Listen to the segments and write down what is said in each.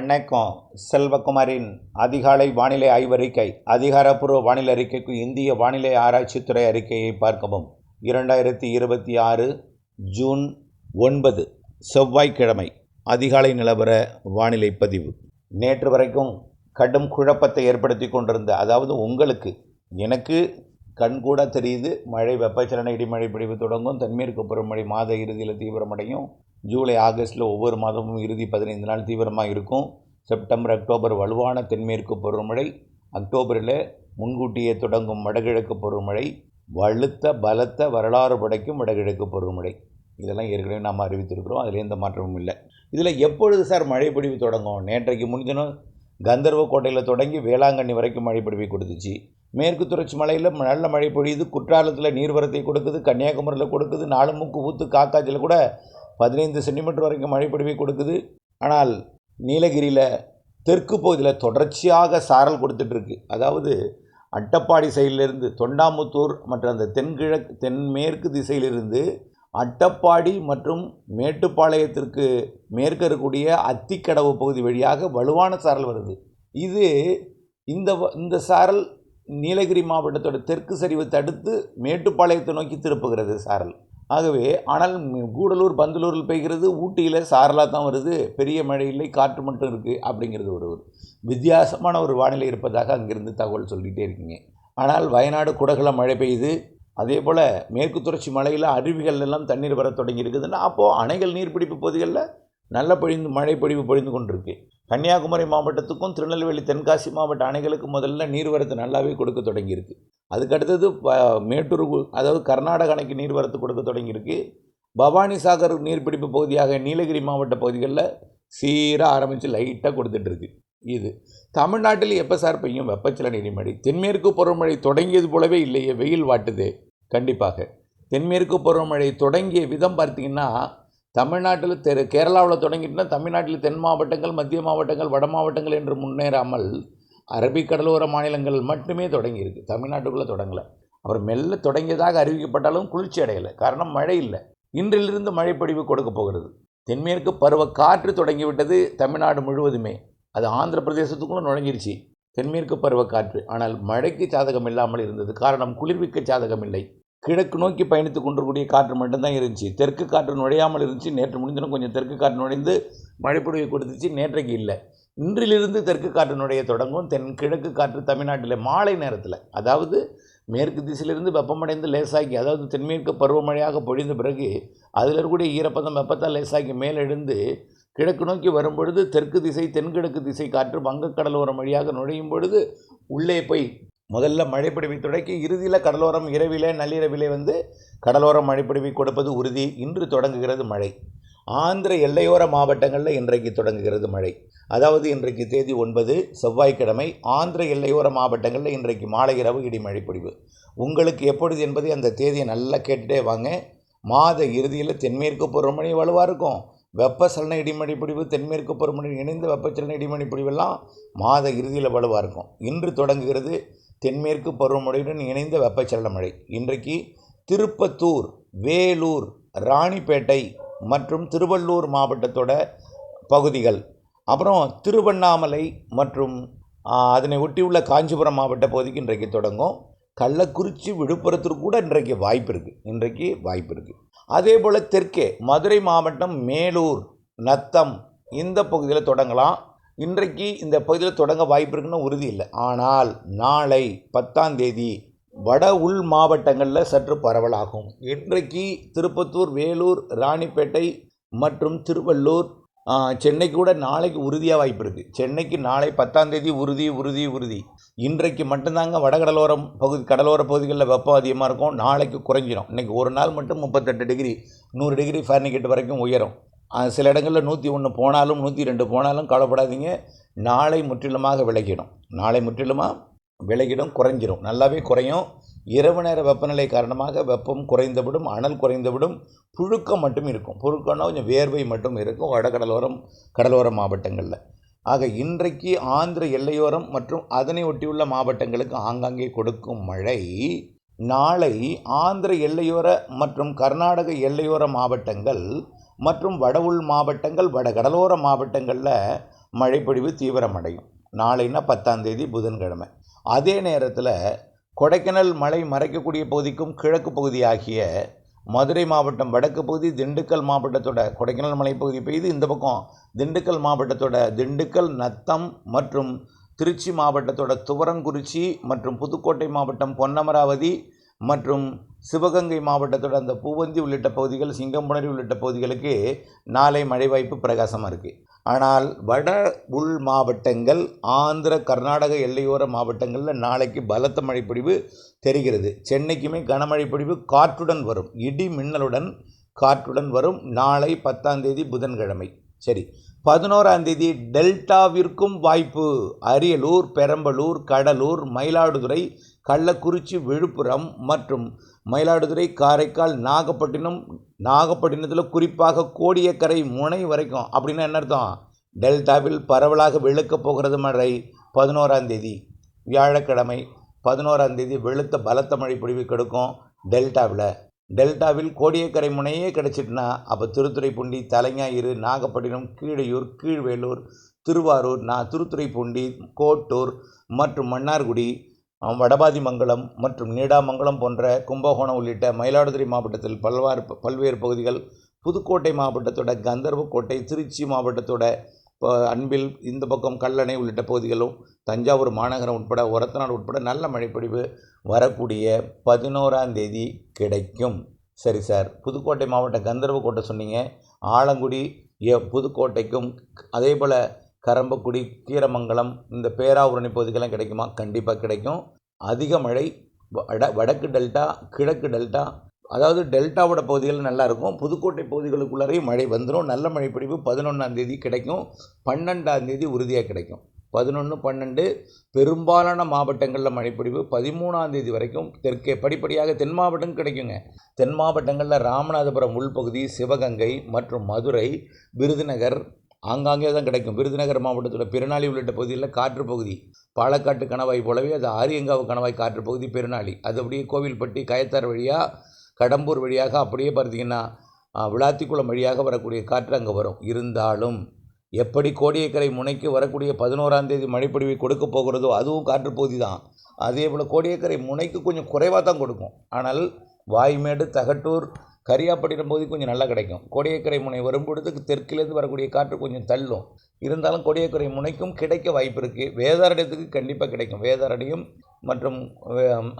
வணக்கம். செல்வகுமாரின் அதிகாலை வானிலை ஆய்வறிக்கை. அதிகாரப்பூர்வ வானிலை அறிக்கைக்கு இந்திய வானிலை ஆராய்ச்சித்துறை அறிக்கையை பார்க்கவும். 2026 ஜூன் 9 செவ்வாய்க்கிழமை அதிகாலை நிலவர வானிலை பதிவு. நேற்று வரைக்கும் கடும் குழப்பத்தை ஏற்படுத்தி கொண்டிருந்த, அதாவது உங்களுக்கு எனக்கு கண்கூட தெரியுது, மழை வெப்பச்சலன இடிமழை பிடிவு தொடங்கும். தென்மேற்கு பருவமழை மாத இறுதியில் தீவிரமடையும். ஜூலை ஆகஸ்ட்டில் ஒவ்வொரு மாதமும் இறுதி 15 நாள் தீவிரமாக இருக்கும். செப்டம்பர் அக்டோபர் வலுவான தென்மேற்கு பருவமழை. அக்டோபரில் முன்கூட்டியே தொடங்கும் வடகிழக்கு பருவமழை. வலுத்த பலத்த வரலாறு படைக்கும் வடகிழக்கு பருவமழை. இதெல்லாம் ஏற்கனவே நாம் அறிவித்திருக்கிறோம். அதில் எந்த மாற்றமும் இல்லை. இதில் எப்பொழுது சார் மழை பொழிவு தொடங்கும்? நேற்றைக்கு முடிஞ்சனும் கந்தர்வக்கோட்டையில் தொடங்கி வேளாங்கண்ணி வரைக்கும் மழை பொழிவை கொடுத்துச்சு. மேற்கு தொடர்ச்சி மலையில் நல்ல மழை பொழியுது. குற்றாலத்தில் நீர்வரத்தை கொடுக்குது. கன்னியாகுமரியில் கொடுக்குது. நாலுமுக்கு ஊத்து காக்காச்சில் கூட 15 சென்டிமீட்டர் வரைக்கும் மழை பொழிவை கொடுக்குது. ஆனால் நீலகிரியில் தெற்கு பகுதியில் தொடர்ச்சியாக சாரல் கொடுத்துட்ருக்கு. அதாவது அட்டப்பாடி சைடிலிருந்து தொண்டாமுத்தூர் மற்றும் அந்த தென்மேற்கு திசையிலிருந்து அட்டப்பாடி மற்றும் மேட்டுப்பாளையத்திற்கு மேற்கு இருக்கக்கூடிய அத்திக்கடவு பகுதி வழியாக வலுவான சாரல் வருது. இது இந்த சாரல் நீலகிரி மாவட்டத்தோட தெற்கு சரிவை தடுத்து மேட்டுப்பாளையத்தை நோக்கி திருப்புகிறது சாரல். ஆகவே ஆனால் கூடலூர் பந்தலூரில் பெய்கிறது. ஊட்டியில் சாரலாக தான் வருது. பெரிய மழை இல்லை, காற்று மட்டும் இருக்குது அப்படிங்கிறது ஒரு வித்தியாசமான ஒரு வானிலை இருப்பதாக அங்கிருந்து தகவல் சொல்லிகிட்டே இருக்கீங்க. ஆனால் வயநாடு குடகுல மழை பெய்யுது. அதே போல் மேற்கு தொடர்ச்சி மலையில் அருவிகள் எல்லாம் தண்ணீர் வர தொடங்கி இருக்குதுன்னா அப்போது அணைகள் நீர்பிடிப்பு பகுதிகளில் நல்ல மழை பொழிவு பொழிந்து கொண்டிருக்கு. கன்னியாகுமரி மாவட்டத்துக்கும் திருநெல்வேலி தென்காசி மாவட்ட அணைகளுக்கு முதல்ல நீர்வரத்து நல்லாவே கொடுக்க தொடங்கியிருக்கு. அதுக்கடுத்தது மேட்டூர், அதாவது கர்நாடக அணைக்கு நீர்வரத்து கொடுக்க தொடங்கியிருக்கு. பவானி சாகர் நீர்பிடிப்பு பகுதியாக நீலகிரி மாவட்ட பகுதிகளில் சீராக ஆரம்பித்து லைட்டாக கொடுத்துட்ருக்கு. இது தமிழ்நாட்டில் எப்போ சார் பெய்யும் வெப்பச்சலன இடிமழை? தென்மேற்கு பருவமழை தொடங்கியது போலவே இல்லையே, வெயில் வாட்டுது. கண்டிப்பாக தென்மேற்கு பருவமழை தொடங்கிய விதம் பார்த்திங்கன்னா, தமிழ்நாட்டில் கேரளாவில் தொடங்கிட்டுனா தமிழ்நாட்டில் தென் மாவட்டங்கள், மத்திய மாவட்டங்கள், வட மாவட்டங்கள் என்று முன்னேறாமல் அரபிக்கடலோர மாநிலங்கள் மட்டுமே தொடங்கியிருக்கு. தமிழ்நாட்டுக்குள்ளே தொடங்கலை. அப்புறம் மெல்ல தொடங்கியதாக அறிவிக்கப்பட்டாலும் குளிர்ச்சி அடையலை. காரணம் மழை இல்லை. இன்றிலிருந்து மழை பொழிவு கொடுக்க போகிறது. தென்மேற்கு பருவ காற்று தொடங்கிவிட்டது தமிழ்நாடு முழுவதுமே. அது ஆந்திர பிரதேசத்துக்குள்ளே நுழைஞ்சிருச்சு தென்மேற்கு பருவ காற்று. ஆனால் மழைக்கு சாதகம் இல்லாமல் இருந்தது. காரணம் குளிர்விக்க சாதகம் இல்லை. கிழக்கு நோக்கி பயணித்து கொண்டிருக்கூடிய காற்று மட்டும்தான் இருந்துச்சு. தெற்கு காற்று நுழையாமல் இருந்துச்சு. நேற்று முடிஞ்சிடும் கொஞ்சம் தெற்கு காற்று நுழைந்து மழைப்பொழிவை கொடுத்துச்சு. நேற்றைக்கு இல்லை. இன்றிலிருந்து தெற்கு காற்று நுழைய தொடங்கும். கிழக்கு காற்று தமிழ்நாட்டில் மாலை நேரத்தில், அதாவது மேற்கு திசையிலிருந்து வெப்பமடைந்து லேசாக்கி, அதாவது தென்மேற்கு பருவமழையாக பொழிந்த பிறகு அதில் இருக்கக்கூடிய ஈரப்பதம் வெப்பத்தால் லேசாக்கி மேலெழுந்து கிழக்கு நோக்கி வரும்பொழுது தெற்கு திசை தென்கிழக்கு திசை காற்று வங்கக்கடலோரம் வழியாக நுழையும் பொழுது உள்ளே போய் முதல்ல மழைப்பொழிவை தொடக்கி இறுதியில் கடலோரம் இரவிலே நள்ளிரவிலே வந்து கடலோரம் மழைப்பொழிவை கொடுப்பது உறுதி. இன்று தொடங்குகிறது மழை. ஆந்திர எல்லையோர மாவட்டங்களில் இன்றைக்கு தொடங்குகிறது மழை. அதாவது இன்றைக்கு தேதி 9 செவ்வாய்க்கிழமை. ஆந்திர எல்லையோர மாவட்டங்களில் இன்றைக்கு மாலை இரவு இடிமழை பொழிவு. உங்களுக்கு எப்பொழுது என்பதை அந்த தேதியை நல்லா கேட்டுகிட்டே வாங்க. மாத இறுதியில் தென்மேற்கு பருவமழை வலுவாக இருக்கும். வெப்பச்சலன இடிமழை பொழிவு, தென்மேற்கு பருவமழை இணைந்த வெப்பச்சலன இடிமழை பொழிவெல்லாம் மாத இறுதியில் வலுவாக இருக்கும். இன்று தொடங்குகிறது தென்மேற்கு பருவமழையுடன் இணைந்த வெப்பச்சலன மழை. இன்றைக்கு திருப்பத்தூர், வேலூர், ராணிப்பேட்டை மற்றும் திருவள்ளூர் மாவட்டத்தோட பகுதிகள், அப்புறம் திருவண்ணாமலை மற்றும் அதனை ஒட்டியுள்ள காஞ்சிபுரம் மாவட்ட பகுதிக்கு இன்றைக்கு தொடங்கும். கள்ளக்குறிச்சி, விழுப்புரத்திற்கு கூட இன்றைக்கு வாய்ப்பு இருக்குது. அதே போல் தெற்கே மதுரை மாவட்டம், மேலூர், நத்தம் இந்த பகுதியில் தொடங்கலாம். இன்றைக்கு இந்த பகுதியில் தொடங்க வாய்ப்பு இருக்குன்னு உறுதி இல்லை. ஆனால் நாளை 10ஆம் தேதி வட உள் மாவட்டங்களில் சற்று பரவலாகும். இன்றைக்கு திருப்பத்தூர், வேலூர், ராணிப்பேட்டை மற்றும் திருவள்ளூர், சென்னைக்கு கூட நாளைக்கு உறுதியாக வாய்ப்பு இருக்குது. சென்னைக்கு நாளை 10ஆம் தேதி உறுதி. இன்றைக்கு மட்டும்தாங்க வடகடலோரம் கடலோர பகுதிகளில் வெப்பம் அதிகமாக இருக்கும். நாளைக்கு குறைஞ்சிடும். இன்றைக்கி ஒரு நாள் மட்டும் 38 டிகிரி 100 டிகிரி ஃபாரன்ஹீட் வரைக்கும் உயரும். சில இடங்களில் 101 போனாலும் 102 போனாலும் கவலைப்படாதீங்க. நாளை முற்றிலுமாக விலகிடும், குறைஞ்சிடும், நல்லாவே குறையும். இரவு நேர வெப்பநிலை காரணமாக வெப்பம் குறைந்துவிடும், அனல் குறைந்துவிடும், புழுக்கம் மட்டும் இருக்கும். புழுக்கம்னா கொஞ்சம் வேர்வை மட்டும் இருக்கும் கடலோர மாவட்டங்களில். ஆக இன்றைக்கு ஆந்திர எல்லையோரம் மற்றும் அதனை ஒட்டியுள்ள மாவட்டங்களுக்கு ஆங்காங்கே கொடுக்கும் மழை நாளை ஆந்திர எல்லையோர மற்றும் கர்நாடக எல்லையோர மாவட்டங்கள் மற்றும் வட உள் மாவட்டங்கள், வட கடலோர மாவட்டங்களில் மழைப்பொழிவு தீவிரமடையும். நாளைன்னா 10ஆம் தேதி புதன்கிழமை. அதே நேரத்தில் கொடைக்கானல் மலை மறைக்கக்கூடிய பகுதிக்கும் கிழக்கு பகுதி ஆகிய மதுரை மாவட்டம் வடக்கு பகுதி, திண்டுக்கல் மாவட்டத்தோட கொடைக்கானல் மலைப்பகுதி பெய்து, இந்த பக்கம் திண்டுக்கல் மாவட்டத்தோட திண்டுக்கல், நத்தம் மற்றும் திருச்சி மாவட்டத்தோட துவரங்குறிச்சி மற்றும் புதுக்கோட்டை மாவட்டம் பொன்னமராவதி மற்றும் சிவகங்கை மாவட்டத்தோட அந்த பூவந்தி உள்ளிட்ட பகுதிகள், சிங்கம்புணரி உள்ளிட்ட பகுதிகளுக்கு நாளை மழை வாய்ப்பு பிரகாசமாக இருக்குது. ஆனால் வட உள் மாவட்டங்கள், ஆந்திர கர்நாடக எல்லையோர மாவட்டங்களில் நாளைக்கு பலத்த மழைப்பொழிவு தெரிகிறது. சென்னைக்குமே கனமழை பொழிவு காற்றுடன் வரும், இடி மின்னலுடன் காற்றுடன் வரும். நாளை 10ஆம் தேதி புதன்கிழமை. சரி, 11ஆம் தேதி டெல்டாவிற்கும் வாய்ப்பு. அரியலூர், பெரம்பலூர், கடலூர், மயிலாடுதுறை, கள்ளக்குறிச்சி, விழுப்புரம் மற்றும் மயிலாடுதுறை, காரைக்கால், நாகப்பட்டினத்தில் குறிப்பாக கோடியக்கரை முனை வரைக்கும். அப்படின்னா என்ன அர்த்தம்? டெல்டாவில் பரவலாக வெளுக்கப் போகிறது மழை. 11ஆம் தேதி வியாழக்கிழமை 11ஆம் தேதி வெளுத்த பலத்த மழை பொழிவு கிடைக்கும் டெல்டாவில் கோடியக்கரை முனையே கிடச்சிட்டுனா அப்போ திருத்துறைப்பூண்டி, தலைஞாயிறு, நாகப்பட்டினம், கீழையூர், கீழ்வேலூர், திருவாரூர், திருத்துறைப்பூண்டி, கோட்டூர் மற்றும் மன்னார்குடி, வடபாதிமங்கலம் மற்றும் நீடாமங்கலம் போன்ற கும்பகோணம் உள்ளிட்ட மயிலாடுதுறை மாவட்டத்தில் பல்வேறு பகுதிகள், புதுக்கோட்டை மாவட்டத்தோட கந்தர்வக்கோட்டை, திருச்சி மாவட்டத்தோட அன்பில், இந்த பக்கம் கல்லணை உள்ளிட்ட பகுதிகளும், தஞ்சாவூர் மாநகரம் உட்பட ஒரத்தநாடு உட்பட நல்ல மழைப்பொழிவு வரக்கூடிய 11ஆம் தேதி கிடைக்கும். சரி சார், புதுக்கோட்டை மாவட்டம் கந்தர்வக்கோட்டை சொன்னீங்க. ஆலங்குடி புதுக்கோட்டைக்கும் அதே போல் கரம்பக்குடி, கீரமங்கலம், இந்த பேராவூரணி பகுதிக்கெல்லாம் கிடைக்குமா? கண்டிப்பாக கிடைக்கும். அதிக மழை வடக்கு டெல்டா, கிழக்கு டெல்டா, அதாவது டெல்டாவோட பகுதிகள் நல்லாயிருக்கும். புதுக்கோட்டை பகுதிகளுக்குள்ளேயும் மழை வந்துடும். நல்ல மழைப்பொழிவு 11ஆம் தேதி கிடைக்கும். 12ஆம் தேதி உறுதியாக கிடைக்கும். 11, 12 பெரும்பாலான மாவட்டங்களில் மழைப்பொழிவு. 13ஆம் தேதி வரைக்கும் தெற்கே படிப்படியாக தென் மாவட்டம் கிடைக்குங்க. தென் மாவட்டங்களில் ராமநாதபுரம் உள்பகுதி, சிவகங்கை மற்றும் மதுரை, விருதுநகர் ஆங்காங்கே தான் கிடைக்கும். விருதுநகர் மாவட்டத்தோட பெருநாளி உள்ளிட்ட பகுதிகளில் காற்று பகுதி, பாலக்காட்டு கணவாய் போலவே அது ஆரியங்காவு கணவாய் காற்று பகுதி பெருநாளி, அது அப்படியே கோவில்பட்டி, கயத்தார் வழியாக, கடம்பூர் வழியாக அப்படியே பார்த்தீங்கன்னா விளாத்திக்குளம் வழியாக வரக்கூடிய காற்று அங்கே வரும். இருந்தாலும் எப்படி கோடியக்கரை முனைக்கு வரக்கூடிய 11ஆம் தேதி மழைப்பொழிவை கொடுக்க போகிறதோ அதுவும் காற்று பகுதி தான். அதே போல் கோடியக்கரை முனைக்கு கொஞ்சம் குறைவாக தான் கொடுக்கும். ஆனால் வாய்மேடு, தகட்டூர், கரியாப்பட்டினம் பகுதி கொஞ்சம் நல்லா கிடைக்கும். கோடியக்கரை முனை வரும்பொழுது தெற்கிலேருந்து வரக்கூடிய காற்று கொஞ்சம் தள்ளும். இருந்தாலும் கோடியக்கரை முனைக்கும் கிடைக்க வாய்ப்பு இருக்குது. வேதாரண்யத்துக்கு கண்டிப்பாக கிடைக்கும். வேதாரண்யம் மற்றும்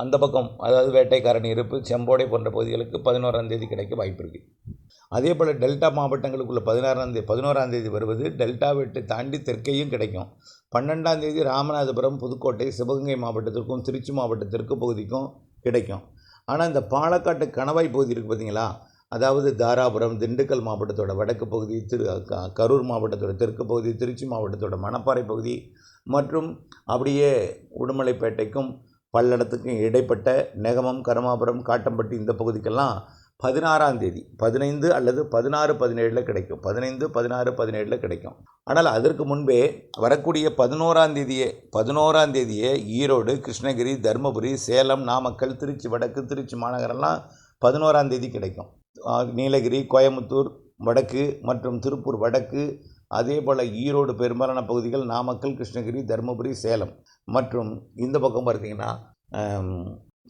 அந்த பக்கம், அதாவது வேட்டைக்காரணி இருப்பு, செம்போடை போன்ற பகுதிகளுக்கு 11ஆம் தேதி கிடைக்க வாய்ப்பு இருக்குது. அதே போல் டெல்டா மாவட்டங்களுக்குள்ள 11ஆம் தேதி வருவது டெல்டா வெட்டை தாண்டி தெற்கையும் கிடைக்கும். 12ஆம் தேதி ராமநாதபுரம், புதுக்கோட்டை, சிவகங்கை மாவட்டத்திற்கும் திருச்சி மாவட்டத்திற்கு பகுதிக்கும் கிடைக்கும். ஆனால் இந்த பாலக்காட்டு கணவாய் பகுதி இருக்குது பார்த்தீங்களா, அதாவது தாராபுரம், திண்டுக்கல் மாவட்டத்தோட வடக்கு பகுதி, கரூர் மாவட்டத்தோட தெற்கு பகுதி, திருச்சி மாவட்டத்தோட மணப்பாறை பகுதி மற்றும் அப்படியே உடுமலைப்பேட்டைக்கும் பல்லடத்துக்கும் இடைப்பட்ட நெகமம், கருமாபுரம், காட்டம்பட்டி இந்த பகுதிக்கெல்லாம் 16ஆம் தேதி 15 அல்லது 16, 17 கிடைக்கும். 15, 16, 17 கிடைக்கும். ஆனால் அதற்கு முன்பே வரக்கூடிய 11ஆம் தேதியே ஈரோடு, கிருஷ்ணகிரி, தருமபுரி, சேலம், நாமக்கல், திருச்சி வடக்கு, திருச்சி மாநகரெல்லாம் 11ஆம் தேதி கிடைக்கும். நீலகிரி, கோயம்புத்தூர் வடக்கு மற்றும் திருப்பூர் வடக்கு, அதே போல் ஈரோடு பெரும்பாலான பகுதிகள், நாமக்கல், கிருஷ்ணகிரி, தருமபுரி, சேலம் மற்றும் இந்த பக்கம் பார்த்தீங்கன்னா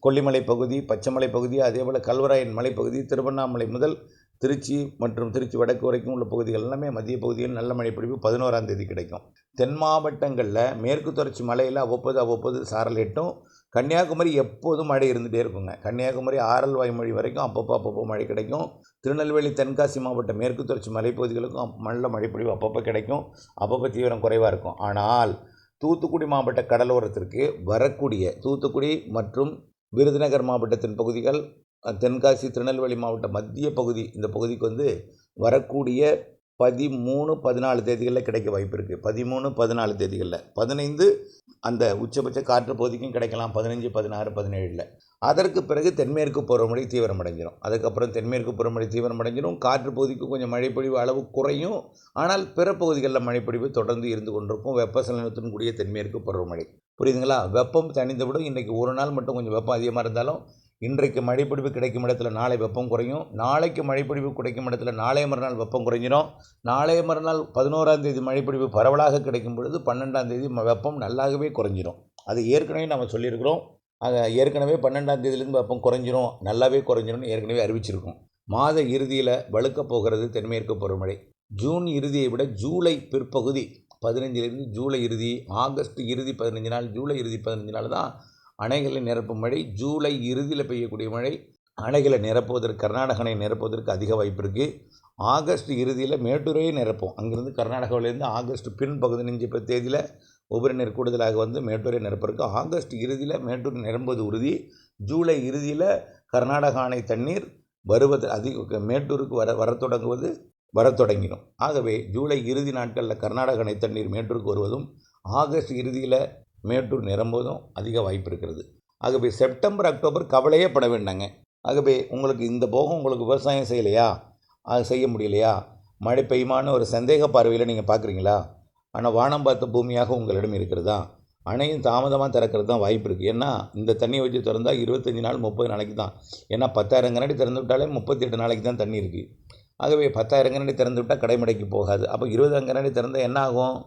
கொல்லிமலை பகுதி, பச்சைமலை பகுதி, அதே போல் கல்வராயன் மலைப்பகுதி, திருவண்ணாமலை முதல் திருச்சி மற்றும் திருச்சி வடக்கு வரைக்கும் உள்ள பகுதிகள் எல்லாமே மத்திய பகுதியில் நல்ல மழைப்பொழிவு 11ஆம் தேதி கிடைக்கும். தென் மாவட்டங்களில் மேற்கு தொடர்ச்சி மலையில் அவ்வப்போது சாரல் எட்டும். கன்னியாகுமரி எப்போதும் மழை இருந்துகிட்டே இருக்குங்க. கன்னியாகுமரி ஆரல் வாய்மொழி வரைக்கும் அப்பப்போ மழை கிடைக்கும். திருநெல்வேலி, தென்காசி மாவட்ட மேற்கு தொடர்ச்சி மலைப்பகுதிகளுக்கும் நல்ல மழைப்பொழிவு அப்பப்போ கிடைக்கும். அப்பப்போ தீவிரம் குறைவாக இருக்கும். ஆனால் தூத்துக்குடி மாவட்ட கடலோரத்திற்கு வரக்கூடிய தூத்துக்குடி மற்றும் விருதுநகர் மாவட்டத்தின் பகுதிகள், தென்காசி, திருநெல்வேலி மாவட்ட மத்திய பகுதி, இந்த பகுதிக்கு வரக்கூடிய 13, 14 தேதிகளில் கிடைக்க வாய்ப்பு இருக்குது. 13, 14 தேதிகளில் 15 அந்த உச்சபட்ச காற்று பகுதிக்கும் கிடைக்கலாம். 15, 16, 17. அதற்கு பிறகு தென்மேற்கு பருவமழை தீவிரமடைஞ்சிடும். அதுக்கப்புறம் தென்மேற்கு பருவமழை தீவிரமடைஞ்சிடும். காற்று பகுதிக்கு கொஞ்சம் மழைப்பொழிவு அளவு குறையும். ஆனால் பிற பகுதிகளில் மழைப்பொழிவு தொடர்ந்து இருந்து கொண்டிருக்கும். வெப்பசலனத்துடன் கூடிய தென்மேற்கு பருவமழை. புரியுதுங்களா? வெப்பம் தணிந்துவிடும். இன்றைக்கி ஒரு நாள் மட்டும் கொஞ்சம் வெப்பம் அதிகமாக இருந்தாலும் இன்றைக்கு மழைப்பொழிவு கிடைக்கும் இடத்துல நாளை வெப்பம் குறையும், நாளைக்கு மழைப்பொழிவு கிடைக்கும் இடத்துல நாளைய மறுநாள் வெப்பம் குறைஞ்சிடும், நாளைய மறுநாள் 11ஆம் தேதி மழைப்பொழிவு பரவலாக கிடைக்கும் பொழுது 12ஆம் தேதி வெப்பம் நல்லாகவே குறைஞ்சிரும். அது ஏற்கனவே நம்ம சொல்லியிருக்கிறோம். ஏற்கனவே 12ஆம் தேதியிலேருந்து வெப்பம் குறைஞ்சிரும், நல்லாவே குறைஞ்சிரும்னு ஏற்கனவே அறிவிச்சிருக்கோம். மாத இறுதியில் வலுக்கப் போகிறது தென்மேற்கு பருவமழை. ஜூன் இறுதியை விட ஜூலை பிற்பகுதி 15லிருந்து ஜூலை இறுதி, ஆகஸ்ட் இறுதி 15 நாள், ஜூலை இறுதி 15 நாள் தான் அணைகளை நிரப்பும் மழை. ஜூலை இறுதியில் பெய்யக்கூடிய மழை அணைகளை நிரப்புவதற்கு, கர்நாடக அணை நிரப்புவதற்கு அதிக வாய்ப்பு இருக்குது. ஆகஸ்ட் இறுதியில் மேட்டூரையே நிரப்பும். அங்கேருந்து கர்நாடகாவிலேருந்து ஆகஸ்ட் பின்பகுதி 15 தேதியில் உபரி நீர் கூடுதலாக வந்து மேட்டூரை நிரப்புறதுக்கு ஆகஸ்ட் இறுதியில் மேட்டூர் நிரம்புவது உறுதி. ஜூலை இறுதியில் கர்நாடக அணை தண்ணீர் வருவது மேட்டூருக்கு வர தொடங்கிடும். ஆகவே ஜூலை இறுதி நாட்களில் கர்நாடக அணை தண்ணீர் மேட்டூருக்கு வருவதும், ஆகஸ்ட் இறுதியில் மேட்டூர் நிரம்புவதும் அதிக வாய்ப்பு இருக்கிறது. ஆகவே செப்டம்பர் அக்டோபர் கவலையே பட வேண்டாங்க. ஆகவே உங்களுக்கு இந்த போகம் உங்களுக்கு விவசாயம் செய்யலையா, அது செய்ய முடியலையா, மழை பெய்யுமான ஒரு சந்தேக பார்வையில் நீங்கள் பார்க்குறீங்களா? ஆனால் வானம் பார்த்த பூமியாக உங்களிடம் இருக்கிறதா? அணையும் தாமதமாக திறக்கிறது தான் வாய்ப்பு இருக்குது. ஏன்னா இந்த தண்ணியை வச்சு திறந்தால் 25 நாள் 30 நாளைக்கு தான். ஏன்னா 10,000 கனடி திறந்து விட்டாலே 38 நாளைக்கு தான் தண்ணி இருக்குது. ஆகவே 10,000 கனடி திறந்து விட்டால் கடைமடைக்கு போகாது. அப்போ 20,000 கனடி திறந்தால் என்ன ஆகும்?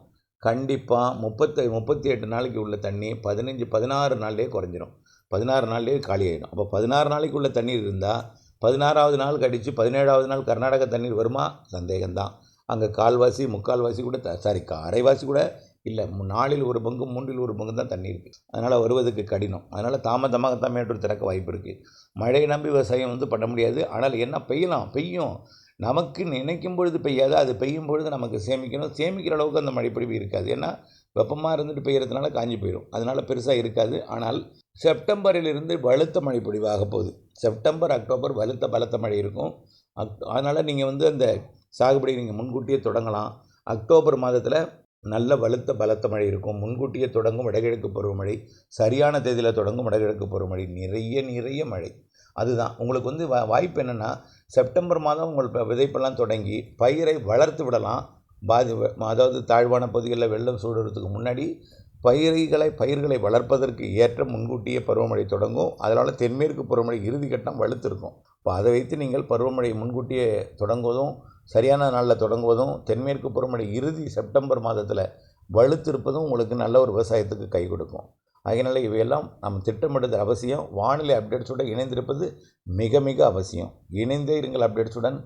கண்டிப்பாக 38 நாளைக்கு உள்ள தண்ணி 16 நாள்லேயே குறைஞ்சிரும், 16 நாள்லேயே காலி ஆகிடும். அப்போ 16 நாளைக்கு உள்ள தண்ணீர் இருந்தால் 16வது நாள் கழித்து 17வது நாள் கர்நாடக தண்ணீர் வருமா? சந்தேகம்தான். அங்கே கால்வாசி முக்கால்வாசி கூட அரைவாசி கூட இல்லை, நாலில் ஒரு பங்கு 3இல் ஒரு பங்கு தான் தண்ணி இருக்குது. அதனால் வருவதற்கு கடினம். அதனால் தாமதமாகத்தான் மேட்டூர் திறக்க வாய்ப்பு இருக்குது. மழையை நம்பி விவசாயம் பண்ண முடியாது. ஆனால் என்ன பெய்யும், நமக்கு நினைக்கும் பொழுது பெய்யாது, அது பெய்யும் பொழுது நமக்கு சேமிக்கிற அளவுக்கு அந்த மழைப்பொழிவு இருக்காது. ஏன்னா வெப்பமாக இருந்துட்டு பெய்யறதுனால காஞ்சி போயிடும், அதனால் பெருசாக இருக்காது. ஆனால் செப்டம்பரிலிருந்து வலுத்த மழைப்பொழிவாக போகுது. செப்டம்பர் அக்டோபர் பலத்த மழை இருக்கும். அதனால் நீங்கள் அந்த சாகுபடி நீங்கள் முன்கூட்டியே தொடங்கலாம். அக்டோபர் மாதத்தில் நல்ல பலத்த மழை இருக்கும். முன்கூட்டியே தொடங்கும் வடகிழக்கு பருவமழை, சரியான தேதியில் தொடங்கும் வடகிழக்கு பருவமழை, நிறைய மழை. அதுதான் உங்களுக்கு வாய்ப்பு. என்னென்னா செப்டம்பர் மாதம் உங்கள் விதைப்பெல்லாம் தொடங்கி பயிரை வளர்த்து விடலாம். அதாவது தாழ்வான பகுதிகளில் வெள்ளம் சூடுறதுக்கு முன்னாடி பயிர்களை வளர்ப்பதற்கு ஏற்ற முன்கூட்டியே பருவமழை தொடங்கும். அதனால் தென்மேற்கு பருவமழை இறுதி கட்டம் வலுத்திருக்கும். இப்போ அதை வைத்து நீங்கள் பருவமழை முன்கூட்டியே தொடங்குவதும், சரியான நாளில் தொடங்குவதும், தென்மேற்கு பருவமழை இறுதி செப்டம்பர் மாதத்தில் வலுத்திருப்பதும் உங்களுக்கு நல்ல ஒரு விவசாயத்துக்கு கை கொடுக்கும். அதனால் இவையெல்லாம் நம்ம திட்டமிடுதல் அவசியம். வானிலை அப்டேட்ஸுடன் இணைந்திருப்பது மிக அவசியம். இணைந்தே இருங்கள் அப்டேட்ஸுடன்.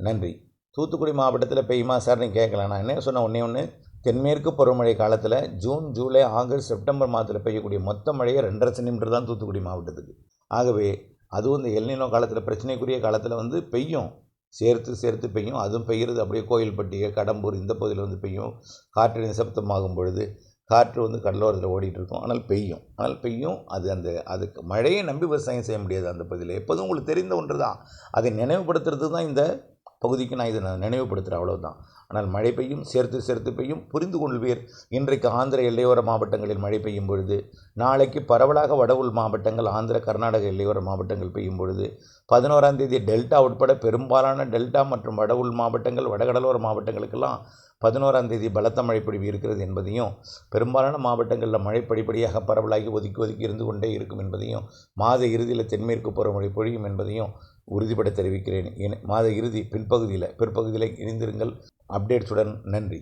நன்றி. தூத்துக்குடி மாவட்டத்தில் பெய்யுமா சார் நீங்கள் கேட்கலாம். நான் என்ன சொன்னேன், ஒன்றே தென்மேற்கு பருவமழை காலத்தில் ஜூன் ஜூலை ஆகஸ்ட் செப்டம்பர் மாதத்தில் பெய்யக்கூடிய மொத்த மழையை 2.5 சென்டிமீட்டர் தான் தூத்துக்குடி மாவட்டத்துக்கு. ஆகவே அதுவும் இந்த எல்னினோ காலத்தில், பிரச்சனைக்குரிய காலத்தில் பெய்யும், சேர்த்து பெய்யும். அதுவும் பெய்கிறது அப்படியே கோயில்பட்டி கடம்பூர் இந்த பகுதியில் பெய்யும். காற்று நிசப்தமாகும் பொழுது காற்று கடலோரத்தில் ஓடிட்டுருக்கும். ஆனால் பெய்யும். அதுக்கு மழையை நம்பி விவசாயம் செய்ய முடியாது. அந்த பகுதியில் எப்போதும் உங்களுக்கு தெரிந்த ஒன்று தான். அதை நினைவுபடுத்துறது தான் இந்த பகுதிக்கு நான் இதை நினைவுபடுத்துகிறேன், அவ்வளோதான். ஆனால் மழை பெய்யும், சேர்த்து பெய்யும். புரிந்து கொள்வீர். இன்றைக்கு ஆந்திர எல்லையோர மாவட்டங்களில் மழை பெய்யும் பொழுது, நாளைக்கு பரவலாக வட உள் மாவட்டங்கள், ஆந்திர கர்நாடக எல்லையோர மாவட்டங்கள் பெய்யும் பொழுது, 11ஆம் தேதி டெல்டா உட்பட பெரும்பாலான டெல்டா மற்றும் வட உள் மாவட்டங்கள், வடகடலோர மாவட்டங்களுக்கெல்லாம் 11ஆம் தேதி பலத்த மழைப்பொழிவு இருக்கிறது என்பதையும், பெரும்பாலான மாவட்டங்களில் மழை படிப்படியாக பரவலாகி ஒதுக்கி இருந்து கொண்டே இருக்கும் என்பதையும், மாத இறுதியில் தென்மேற்கு பருவமழை பொழியும் என்பதையும் உறுதிபட தெரிவிக்கிறேன். மாத இறுதி பிற்பகுதியில் இணைந்திருங்கள் அப்டேட்ஸுடன். நன்றி.